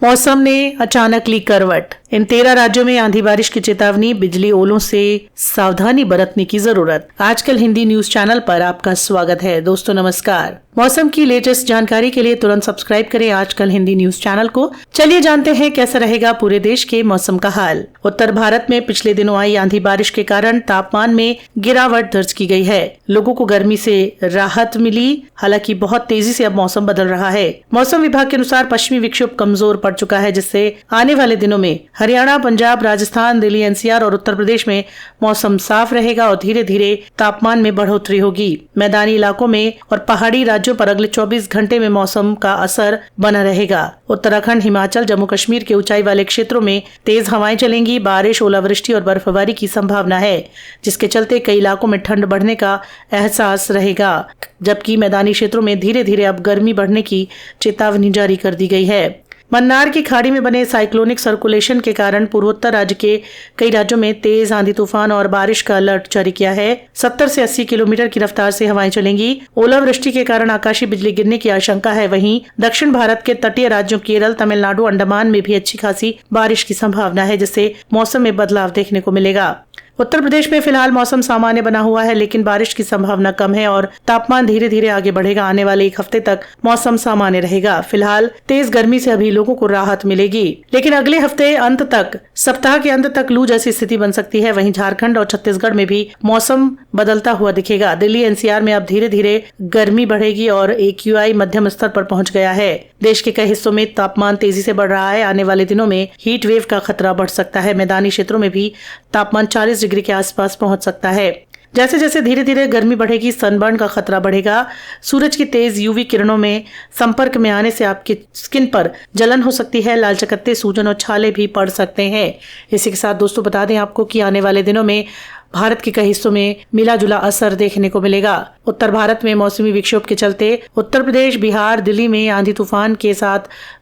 मौसम ने अचानक ली करवट। इन 13 राज्यों में आंधी बारिश की चेतावनी, बिजली ओलों से सावधानी बरतने की जरूरत। आजकल हिंदी न्यूज चैनल पर आपका स्वागत है। दोस्तों नमस्कार। मौसम की लेटेस्ट जानकारी के लिए तुरंत सब्सक्राइब करें आजकल हिंदी न्यूज चैनल को। चलिए जानते हैं कैसा रहेगा पूरे देश के मौसम का हाल। उत्तर भारत में पिछले दिनों आई आंधी बारिश के कारण तापमान में गिरावट दर्ज की गई है। लोगों को गर्मी से राहत मिली। हालांकि बहुत तेजी से अब मौसम बदल रहा है। मौसम विभाग के अनुसार पश्चिमी विक्षोभ कमजोर पड़ चुका है, जिससे आने वाले दिनों में हरियाणा, पंजाब, राजस्थान, दिल्ली, एनसीआर और उत्तर प्रदेश में मौसम साफ रहेगा और धीरे धीरे तापमान में बढ़ोतरी होगी। मैदानी इलाकों में और पहाड़ी राज्यों पर अगले 24 घंटे में मौसम का असर बना रहेगा। उत्तराखंड, हिमाचल, जम्मू कश्मीर के ऊंचाई वाले क्षेत्रों में तेज हवाएं चलेंगी। बारिश, ओलावृष्टि और बर्फबारी की संभावना है, जिसके चलते कई इलाकों में ठंड बढ़ने का एहसास रहेगा, जबकि मैदानी क्षेत्रों में धीरे धीरे अब गर्मी बढ़ने की चेतावनी जारी कर दी गई है। मन्नार की खाड़ी में बने साइक्लोनिक सर्कुलेशन के कारण पूर्वोत्तर राज्य के कई राज्यों में तेज आंधी, तूफान और बारिश का अलर्ट जारी किया है। 70 से 80 किलोमीटर की रफ्तार से हवाएं चलेंगी। ओलावृष्टि के कारण आकाशीय बिजली गिरने की आशंका है। वहीं दक्षिण भारत के तटीय राज्यों केरल, तमिलनाडु, अंडमान में भी अच्छी खासी बारिश की संभावना है, जिससे मौसम में बदलाव देखने को मिलेगा। उत्तर प्रदेश में फिलहाल मौसम सामान्य बना हुआ है, लेकिन बारिश की संभावना कम है और तापमान धीरे धीरे आगे बढ़ेगा। आने वाले एक हफ्ते तक मौसम सामान्य रहेगा। फिलहाल तेज गर्मी से अभी लोगों को राहत मिलेगी, लेकिन अगले हफ्ते अंत तक, सप्ताह के अंत तक लू जैसी स्थिति बन सकती है। वहीं झारखंड और छत्तीसगढ़ में भी मौसम बदलता हुआ दिखेगा। दिल्ली, एनसीआर में अब धीरे धीरे गर्मी बढ़ेगी और AQI मध्यम स्तर पर पहुंच गया है। देश के कई हिस्सों में तापमान तेजी से बढ़ रहा है। आने वाले दिनों में हीट वेव का खतरा बढ़ सकता है। मैदानी क्षेत्रों में भी तापमान 40 डिग्री के आसपास पहुंच सकता है। जैसे जैसे धीरे धीरे गर्मी बढ़ेगी, सनबर्न का खतरा बढ़ेगा। सूरज की तेज UV किरणों में संपर्क में आने से आपकी स्किन पर जलन हो सकती है। लाल चकत्ते, सूजन और छाले भी पड़ सकते हैं। इसी के साथ दोस्तों बता दें आपको कि आने वाले दिनों में भारत के कई हिस्सों में मिला जुला असर देखने को मिलेगा। उत्तर भारत में मौसमी विक्षोभ के चलते उत्तर प्रदेश, बिहार, दिल्ली में आंधी तूफान के साथ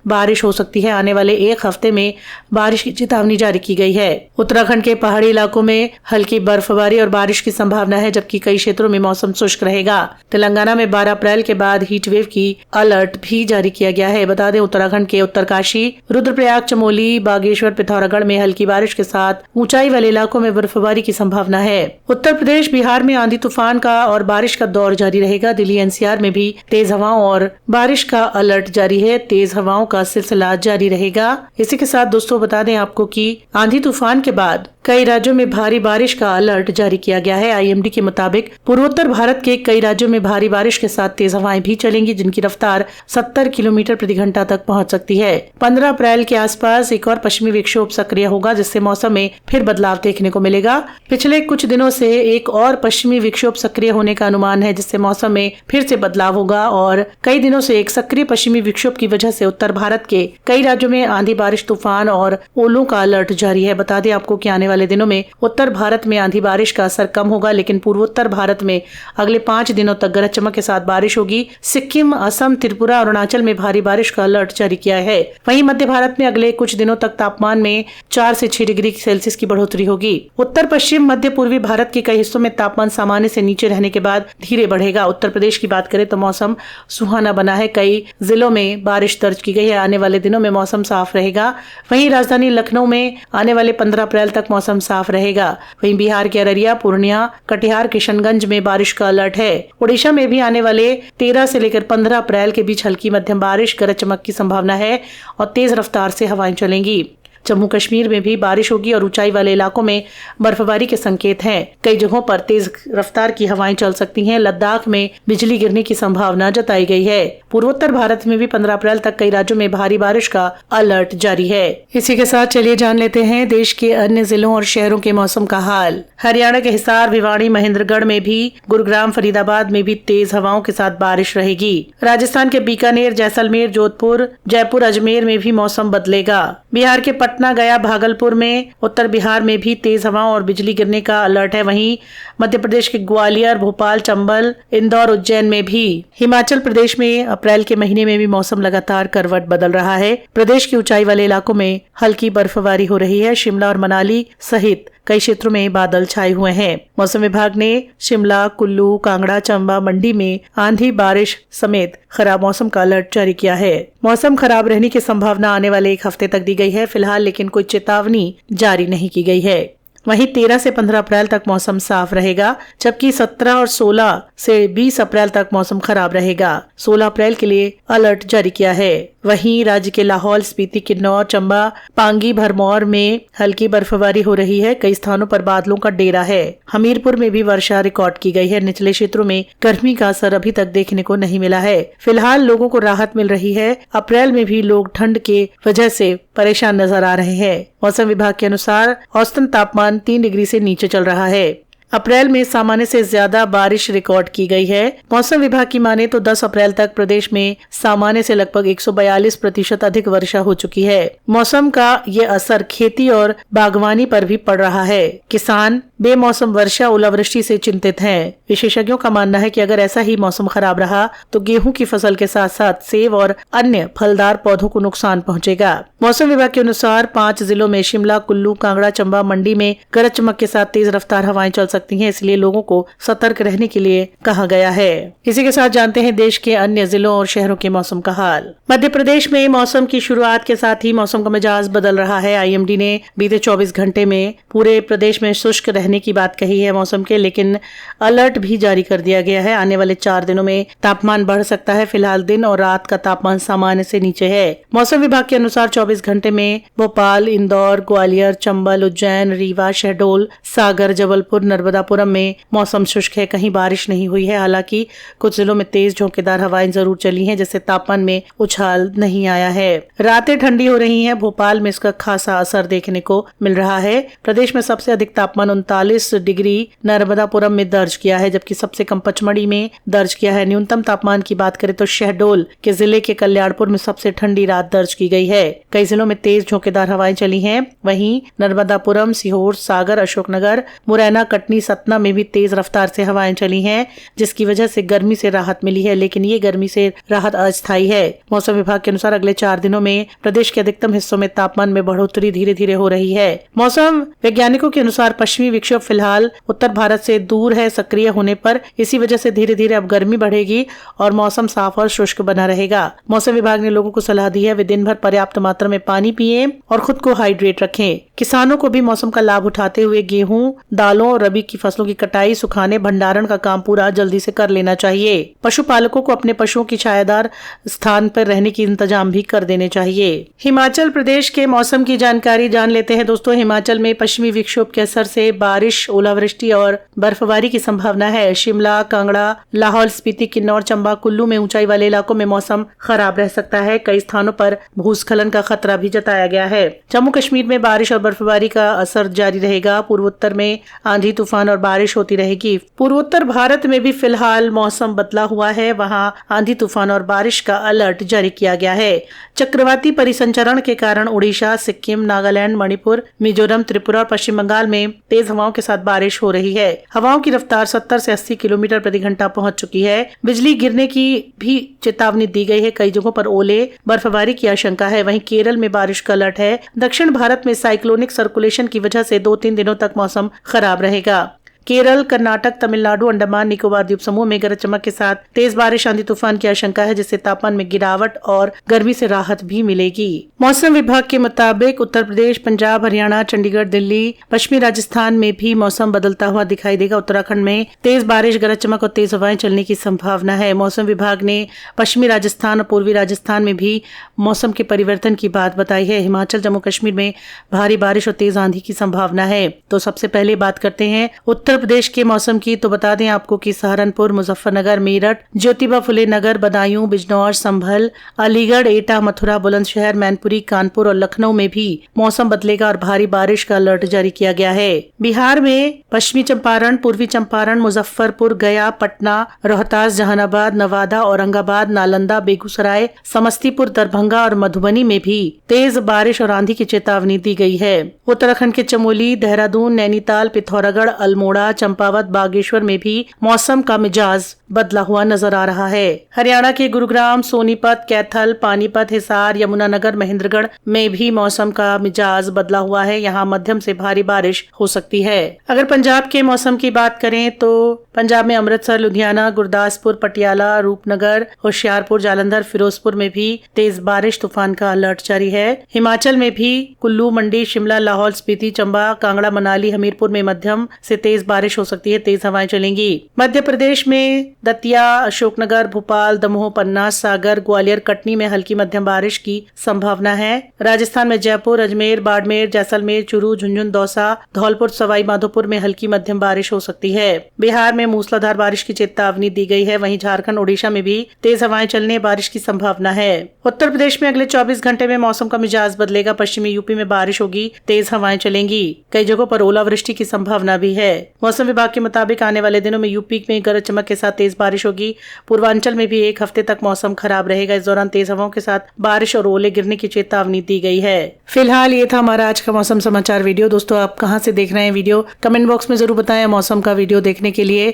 बारिश हो सकती है। आने वाले एक हफ्ते में बारिश की चेतावनी जारी की गई है। उत्तराखंड के पहाड़ी इलाकों में हल्की बर्फबारी और बारिश की संभावना है, जबकि कई क्षेत्रों में मौसम शुष्क रहेगा। तेलंगाना में 12 अप्रैल के बाद हीट वेव की अलर्ट भी जारी किया गया है। बता दें उत्तराखंड के उत्तरकाशी, रुद्रप्रयाग, चमोली, बागेश्वर, पिथौरागढ़ में हल्की बारिश के साथ ऊंचाई वाले इलाकों में बर्फबारी की संभावना है। उत्तर प्रदेश, बिहार में आंधी तूफान का और बारिश का दौर जारी रहेगा। दिल्ली, एनसीआर में भी तेज हवाओं और बारिश का अलर्ट जारी है। तेज हवाओं का सिलसिला जारी रहेगा। इसी के साथ दोस्तों बता दें आपको कि आंधी तूफान के बाद कई राज्यों में भारी बारिश का अलर्ट जारी किया गया है। IMD के मुताबिक पूर्वोत्तर भारत के कई राज्यों में भारी बारिश के साथ तेज हवाएं भी चलेंगी, जिनकी रफ्तार 70 किलोमीटर प्रति घंटा तक पहुंच सकती है। 15 अप्रैल के आसपास एक और पश्चिमी विक्षोभ सक्रिय होगा, जिससे मौसम में फिर बदलाव देखने को मिलेगा। पिछले कुछ दिनों से एक और पश्चिमी विक्षोभ सक्रिय होने का अनुमान है, जिससे मौसम में फिर से बदलाव होगा और कई दिनों से एक सक्रिय पश्चिमी विक्षोभ की वजह से उत्तर भारत के कई राज्यों में आंधी, बारिश, तूफान और ओलों का अलर्ट जारी है। बता दें आपको कि आने वाले दिनों में उत्तर भारत में आंधी बारिश का असर कम होगा, लेकिन पूर्वोत्तर भारत में अगले 5 दिनों तक गरज चमक के साथ बारिश होगी। सिक्किम, असम, त्रिपुरा और अरुणाचल में भारी बारिश का अलर्ट जारी किया है। वहीं मध्य भारत में अगले कुछ दिनों तक तापमान में 4 से 6 डिग्री सेल्सियस की बढ़ोतरी होगी। उत्तर पश्चिम मध्य पूर्वी भारत के कई हिस्सों में तापमान सामान्य से नीचे रहने के बाद धीरे बढ़ेगा। उत्तर प्रदेश की बात करें तो मौसम सुहाना बना है। कई जिलों में बारिश दर्ज की गई है। आने वाले दिनों में मौसम साफ रहेगा। वहीं राजधानी लखनऊ में आने वाले 15 अप्रैल तक मौसम साफ रहेगा। वहीं बिहार के अररिया, पूर्णिया, कटिहार, किशनगंज में बारिश का अलर्ट है। ओडिशा में भी आने वाले 13 से लेकर 15 अप्रैल के बीच हल्की मध्यम बारिश, गरज चमक की संभावना है और तेज रफ्तार से हवाएं चलेंगी। जम्मू कश्मीर में भी बारिश होगी और ऊंचाई वाले इलाकों में बर्फबारी के संकेत हैं। कई जगहों पर तेज रफ्तार की हवाएं चल सकती हैं। लद्दाख में बिजली गिरने की संभावना जताई गई है। पूर्वोत्तर भारत में भी 15 अप्रैल तक कई राज्यों में भारी बारिश का अलर्ट जारी है। इसी के साथ चलिए जान लेते हैं देश के अन्य जिलों और शहरों के मौसम का हाल। हरियाणा के हिसार, भिवाड़ी, महेंद्रगढ़ में भी, गुरुग्राम, फरीदाबाद में भी तेज हवाओं के साथ बारिश रहेगी। राजस्थान के बीकानेर, जैसलमेर, जोधपुर, जयपुर, अजमेर में भी मौसम बदलेगा। बिहार के पटना, गया, भागलपुर में, उत्तर बिहार में भी तेज हवाओं और बिजली गिरने का अलर्ट है। वहीं मध्य प्रदेश के ग्वालियर, भोपाल, चंबल, इंदौर, उज्जैन में भी। हिमाचल प्रदेश में अप्रैल के महीने में भी मौसम लगातार करवट बदल रहा है। प्रदेश के ऊंचाई वाले इलाकों में हल्की बर्फबारी हो रही है। शिमला और मनाली सहित कई क्षेत्रों में बादल छाए हुए हैं। मौसम विभाग ने शिमला, कुल्लू, कांगड़ा, चंबा, मंडी में आंधी, बारिश समेत खराब मौसम का अलर्ट जारी किया है। मौसम खराब रहने की संभावना आने वाले 1 हफ्ते तक दी गई है फिलहाल, लेकिन कोई चेतावनी जारी नहीं की गई है। वहीं 13 से 15 अप्रैल तक मौसम साफ रहेगा, जबकि 17 और 16 से 20 अप्रैल तक मौसम खराब रहेगा। 16 अप्रैल के लिए अलर्ट जारी किया है। वहीं राज्य के लाहौल, स्पीति, किन्नौर, चंबा, पांगी, भरमौर में हल्की बर्फबारी हो रही है। कई स्थानों पर बादलों का डेरा है। हमीरपुर में भी वर्षा रिकॉर्ड की गई है। निचले क्षेत्रों में गर्मी का असर अभी तक देखने को नहीं मिला है। फिलहाल लोगों को राहत मिल रही है। अप्रैल में भी लोग ठंड के वजह से परेशान नजर आ रहे हैं। मौसम विभाग के अनुसार औसतन तापमान 3 डिग्री से नीचे चल रहा है। अप्रैल में सामान्य से ज्यादा बारिश रिकॉर्ड की गई है। मौसम विभाग की माने तो 10 अप्रैल तक प्रदेश में सामान्य से लगभग 142% अधिक वर्षा हो चुकी है। मौसम का ये असर खेती और बागवानी पर भी पड़ रहा है। किसान बेमौसम वर्षा, ओलावृष्टि से चिंतित हैं। विशेषज्ञों का मानना है कि अगर ऐसा ही मौसम खराब रहा तो गेहूं की फसल के साथ साथ सेब और अन्य फलदार पौधों को नुकसान पहुंचेगा। मौसम विभाग के अनुसार 5 जिलों में शिमला, कुल्लू, कांगड़ा, चंबा, मंडी में गरज चमक के साथ तेज रफ्तार हवाएं चल सकती हैं, इसलिए लोगों को सतर्क रहने के लिए कहा गया है। इसी के साथ जानते हैं देश के अन्य जिलों और शहरों के मौसम का हाल। मध्य प्रदेश में मौसम की शुरुआत के साथ ही मौसम का मिजाज बदल रहा है। IMD ने बीते 24 घंटे में पूरे प्रदेश में शुष्क रहने की बात कही है मौसम के, लेकिन अलर्ट भी जारी कर दिया गया है। आने वाले 4 दिनों में तापमान बढ़ सकता है। फिलहाल दिन और रात का तापमान सामान्य से नीचे है। मौसम विभाग के अनुसार 24 घंटे में भोपाल, इंदौर, ग्वालियर, चंबल, उज्जैन, रीवा, शहडोल, सागर, जबलपुर, नर्मदापुरम में मौसम शुष्क है। कहीं बारिश नहीं हुई है। हालांकि कुछ जिलों में तेज झोंकेदार हवाएं जरूर चली हैं, जिससे तापमान में उछाल नहीं आया है। रातें ठंडी हो रही हैं। भोपाल में इसका खासा असर देखने को मिल रहा है। प्रदेश में सबसे अधिक तापमान 39 डिग्री नर्मदापुरम में दर्ज किया है, जबकि सबसे कम पचमढ़ी में दर्ज किया है। न्यूनतम तापमान की बात करें तो शहडोल के जिले के कल्याणपुर में सबसे ठंडी रात दर्ज की गई है। कई जिलों में तेज झोंकेदार हवाएं चली हैं। वहीं नर्मदापुरम, सीहोर, सागर, अशोकनगर, मुरैना, कटनी, सतना में भी तेज रफ्तार से हवाएं चली हैं, जिसकी वजह से गर्मी से राहत मिली है, लेकिन ये गर्मी से राहत अस्थायी है। मौसम विभाग के अनुसार अगले 4 दिनों में प्रदेश के अधिकतम हिस्सों में तापमान में बढ़ोतरी धीरे धीरे हो रही है। मौसम वैज्ञानिकों के अनुसार पश्चिमी विक्षोभ फिलहाल उत्तर भारत से दूर है सक्रिय होने पर। इसी वजह से धीरे धीरे अब गर्मी बढ़ेगी और मौसम साफ और शुष्क बना रहेगा। मौसम विभाग ने लोगों को सलाह दी है वे दिन भर पर्याप्त मात्रा में पानी पिएं और खुद को हाइड्रेट रखें। किसानों को भी मौसम का लाभ उठाते हुए गेहूं, दालों और रबी की फसलों की कटाई, सुखाने, भंडारण का काम पूरा जल्दी से कर लेना चाहिए। पशुपालकों को अपने पशुओं की छायादार स्थान पर रहने की इंतजाम भी कर देने चाहिए। हिमाचल प्रदेश के मौसम की जानकारी जान लेते हैं दोस्तों। हिमाचल में पश्चिमी विक्षोभ के असर से बारिश, ओलावृष्टि और बर्फबारी की संभावना है। शिमला, कांगड़ा, लाहौल, स्पीति, किन्नौर, चंबा, कुल्लू में ऊंचाई वाले इलाकों में मौसम खराब रह सकता है। कई स्थानों पर भूस्खलन का खतरा भी जताया गया है। जम्मू कश्मीर में बारिश और बर्फबारी का असर जारी रहेगा। पूर्वोत्तर में आंधी, तूफान और बारिश होती रहेगी। पूर्वोत्तर भारत में भी फिलहाल मौसम बदला हुआ है। वहां आंधी, तूफान और बारिश का अलर्ट जारी किया गया है। चक्रवाती परिसंचरण के कारण उड़ीसा, सिक्किम, नागालैंड, मणिपुर, मिजोरम, त्रिपुरा और पश्चिम बंगाल में तेज हवाओं के साथ बारिश हो रही है। हवाओं की रफ्तार 70 से 80 किलोमीटर प्रति घंटा पहुंच चुकी है। बिजली गिरने की भी चेतावनी दी गई है। कई जगहों पर ओले, बर्फबारी की आशंका है। वहीं केरल में बारिश का अलर्ट है। दक्षिण भारत में साइक्लोनिक सर्कुलेशन की वजह से 2-3 दिनों तक मौसम खराब रहेगा। केरल, कर्नाटक, तमिलनाडु, अंडमान निकोबार द्वीप समूह में गरज चमक के साथ तेज बारिश, आंधी, तूफान की आशंका है, जिससे तापमान में गिरावट और गर्मी से राहत भी मिलेगी। मौसम विभाग के मुताबिक उत्तर प्रदेश, पंजाब, हरियाणा, चंडीगढ़, दिल्ली, पश्चिमी राजस्थान में भी मौसम बदलता हुआ दिखाई देगा। उत्तराखंड में तेज बारिश, गरज चमक और तेज हवाएं चलने की संभावना है। मौसम विभाग ने पश्चिमी राजस्थान और पूर्वी राजस्थान में भी मौसम के परिवर्तन की बात बताई है। हिमाचल, जम्मू कश्मीर में भारी बारिश और तेज आंधी की संभावना है। तो सबसे पहले बात करते हैं उत्तर प्रदेश के मौसम की। तो बता दें आपको कि सहारनपुर, मुजफ्फरनगर, मेरठ, ज्योतिबा फुले नगर, बदायूं, बिजनौर, संभल, अलीगढ़, एटा, मथुरा, बुलंदशहर, मैनपुरी, कानपुर और लखनऊ में भी मौसम बदलेगा और भारी बारिश का अलर्ट जारी किया गया है। बिहार में पश्चिमी चंपारण, पूर्वी चंपारण, मुजफ्फरपुर, गया, पटना, रोहतास, जहानाबाद, नवादा, औरंगाबाद, नालंदा, बेगूसराय, समस्तीपुर, दरभंगा और मधुबनी में भी तेज बारिश और आंधी की चेतावनी दी गई है। उत्तराखंड के चमोली, देहरादून, नैनीताल, पिथौरागढ़, अल्मोड़ा, अल्मोड़ा, चंपावत, बागेश्वर में भी मौसम का मिजाज बदला हुआ नजर आ रहा है। हरियाणा के गुरुग्राम, सोनीपत, कैथल, पानीपत, हिसार, यमुनानगर, महेंद्रगढ़ में भी मौसम का मिजाज बदला हुआ है। यहाँ मध्यम से भारी बारिश हो सकती है। अगर पंजाब के मौसम की बात करें तो पंजाब में अमृतसर, लुधियाना, गुरदासपुर, पटियाला, रूपनगर, होशियारपुर, जालंधर, फिरोजपुर में भी तेज बारिश, तूफान का अलर्ट जारी है। हिमाचल में भी कुल्लू, मंडी, शिमला, लाहौल स्पीति, चंबा, कांगड़ा, मनाली, हमीरपुर में मध्यम से तेज बारिश हो सकती है, तेज हवाएं चलेंगी। मध्य प्रदेश में दतिया, अशोकनगर, भोपाल, दमोह, पन्ना, सागर, ग्वालियर, कटनी में हल्की मध्यम बारिश की संभावना है। राजस्थान में जयपुर, अजमेर, बाड़मेर, जैसलमेर, चूरू, झुंझुनू, दौसा, धौलपुर, सवाई माधोपुर में हल्की मध्यम बारिश हो सकती है। बिहार में मूसलाधार बारिश की चेतावनी दी गई है। वहीं झारखंड, ओडिशा में भी तेज हवाएं चलने, बारिश की संभावना है। उत्तर प्रदेश में अगले 24 घंटे में मौसम का मिजाज बदलेगा। पश्चिमी यूपी में बारिश होगी, तेज हवाएं चलेंगी। कई जगहों पर ओलावृष्टि की संभावना भी है। मौसम विभाग के मुताबिक आने वाले दिनों में यूपी में गरज चमक के साथ तेज बारिश होगी। पूर्वांचल में भी एक हफ्ते तक मौसम खराब रहेगा। इस दौरान तेज हवाओं के साथ बारिश और ओले गिरने की चेतावनी दी गई है। फिलहाल ये था हमारा आज का मौसम समाचार वीडियो। दोस्तों, आप कहां से देख रहे हैं वीडियो, कमेंट बॉक्स में जरूर बताएं। मौसम का वीडियो देखने के लिए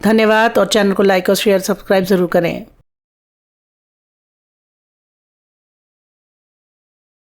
धन्यवाद और चैनल को लाइक और शेयर, सब्सक्राइब जरूर करें।